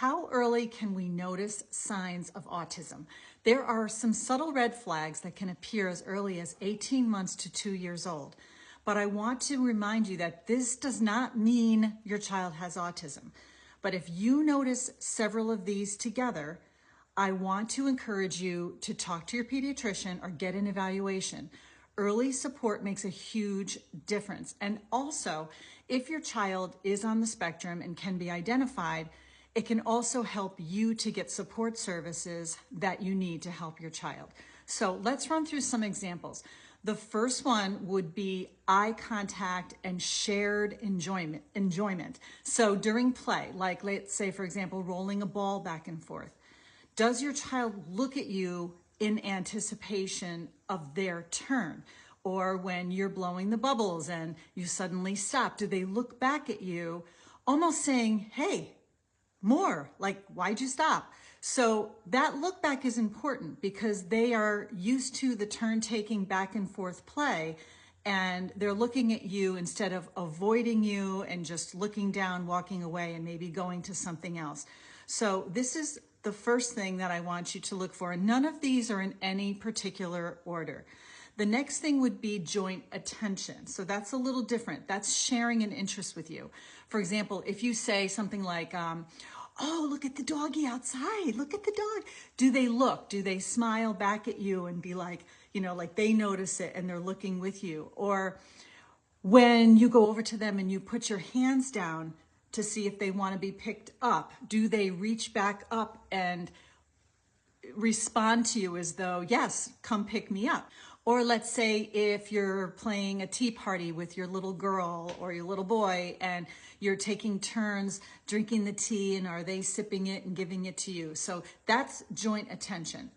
How early can we notice signs of autism? There are some subtle red flags that can appear as early as 18 months to 2 years old. But I want to remind you that this does not mean your child has autism. But if you notice several of these together, I want to encourage you to talk to your pediatrician or get an evaluation. Early support makes a huge difference. And also, if your child is on the spectrum and can be identified, it can also help you to get support services that you need to help your child. So let's run through some examples. The first one would be eye contact and shared enjoyment. So during play, like let's say, for example, rolling a ball back and forth, does your child look at you in anticipation of their turn? Or when you're blowing the bubbles and you suddenly stop, do they look back at you almost saying, hey, more, like, why'd you stop? So that look back is important because they are used to the turn taking back and forth play, and they're looking at you instead of avoiding you and just looking down, walking away, and maybe going to something else. So this is the first thing that I want you to look for. And none of these are in any particular order. The next thing would be joint attention. So that's a little different. That's sharing an interest with you. For example, if you say something like, oh, look at the doggy outside. Look at the dog. Do they look? Do they smile back at you and be like, like they notice it and they're looking with you? Or when you go over to them and you put your hands down to see if they want to be picked up, do they reach back up and respond to you as though, yes, come pick me up? Or let's say if you're playing a tea party with your little girl or your little boy and you're taking turns drinking the tea, and are they sipping it and giving it to you? So that's joint attention.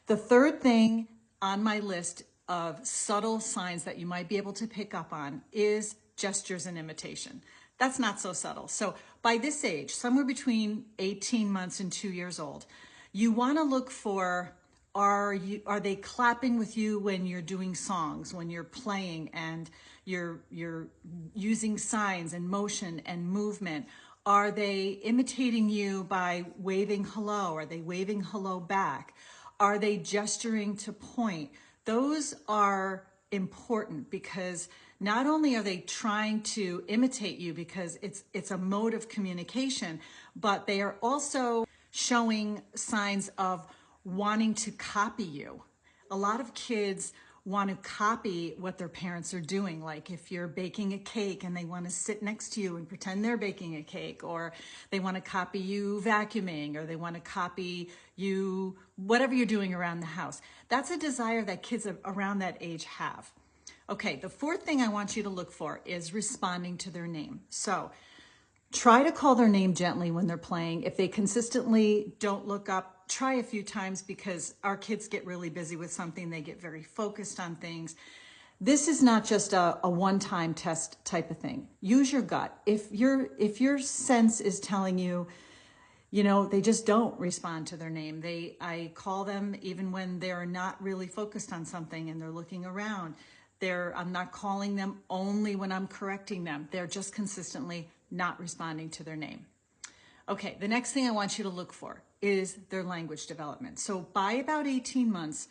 The third thing on my list of subtle signs that you might be able to pick up on is gestures and imitation. That's not so subtle. So by this age, somewhere between 18 months and 2 years old, you want to look for, are they clapping with you when you're doing songs, when you're playing and you're using signs and motion and movement? Are they imitating you by waving hello? Are they waving hello back? Are they gesturing to point? Those are important because not only are they trying to imitate you because it's a mode of communication, but they are also showing signs of wanting to copy you. A lot of kids want to copy what their parents are doing. Like if you're baking a cake and they want to sit next to you and pretend they're baking a cake, or they want to copy you vacuuming, or they want to copy you, whatever you're doing around the house. That's a desire that kids around that age have. Okay, the fourth thing I want you to look for is responding to their name. So try to call their name gently when they're playing. If they consistently don't look up, try a few times because our kids get really busy with something. They get very focused on things. This is not just a one-time test type of thing. Use your gut. If your sense is telling you, they just don't respond to their name. I call them even when they're not really focused on something and they're looking around. I'm not calling them only when I'm correcting them. They're just consistently not responding to their name. Okay, the next thing I want you to look for is their language development. So by about 18 months,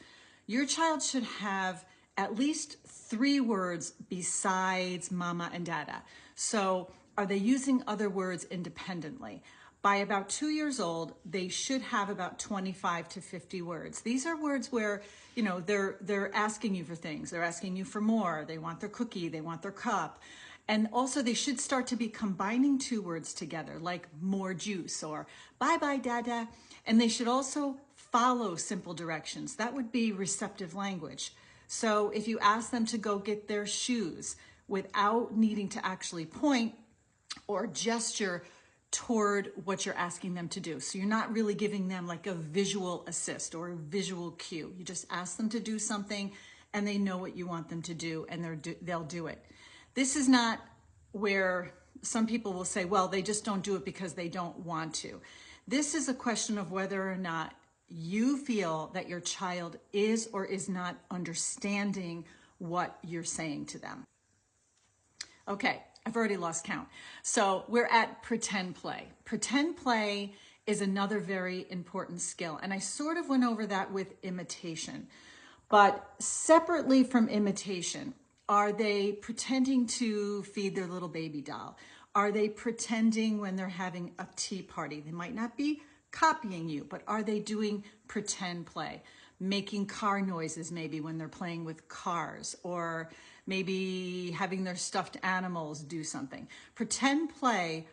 your child should have at least 3 words besides mama and dada. So are they using other words independently? By about 2 years old, they should have about 25 to 50 words. These are words where, they're asking you for things. They're asking you for more. They want their cookie. They want their cup. And also they should start to be combining 2 words together, like more juice or bye-bye, dada. And they should also follow simple directions. That would be receptive language. So if you ask them to go get their shoes without needing to actually point or gesture toward what you're asking them to do. So you're not really giving them like a visual assist or a visual cue. You just ask them to do something and they know what you want them to do, and they'll do it. This is not where some people will say, well, they just don't do it because they don't want to. This is a question of whether or not you feel that your child is or is not understanding what you're saying to them. Okay, I've already lost count. So we're at pretend play. Pretend play is another very important skill. And I sort of went over that with imitation. But separately from imitation, are they pretending to feed their little baby doll? Are they pretending when they're having a tea party? They might not be copying you, but are they doing pretend play? Making car noises maybe when they're playing with cars, or maybe having their stuffed animals do something. Pretend play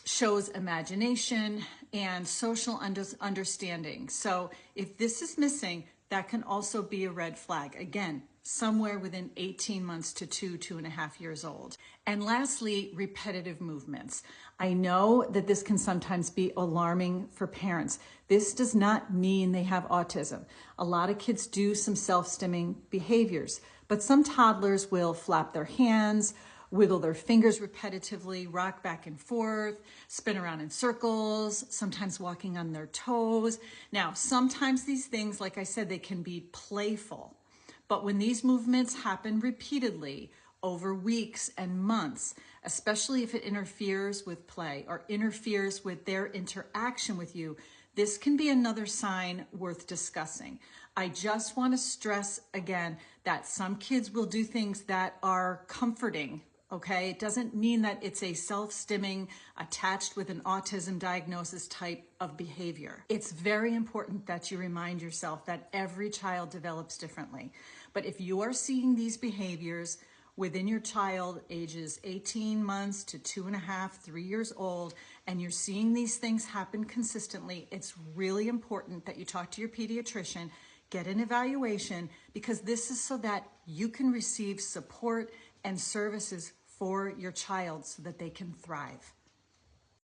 shows imagination and social understanding. So if this is missing, that can also be a red flag. Again, somewhere within 18 months to 2.5 years old. And lastly, repetitive movements. I know that this can sometimes be alarming for parents. This does not mean they have autism. A lot of kids do some self-stimming behaviors, but some toddlers will flap their hands, wiggle their fingers repetitively, rock back and forth, spin around in circles, sometimes walking on their toes. Now, sometimes these things, like I said, they can be playful. But when these movements happen repeatedly over weeks and months, especially if it interferes with play or interferes with their interaction with you, this can be another sign worth discussing. I just want to stress again that some kids will do things that are comforting. Okay, it doesn't mean that it's a self-stimming attached with an autism diagnosis type of behavior. It's very important that you remind yourself that every child develops differently. But if you are seeing these behaviors within your child ages 18 months to 2.5, 3 years old, and you're seeing these things happen consistently, it's really important that you talk to your pediatrician, get an evaluation, because this is so that you can receive support and services for your child so that they can thrive.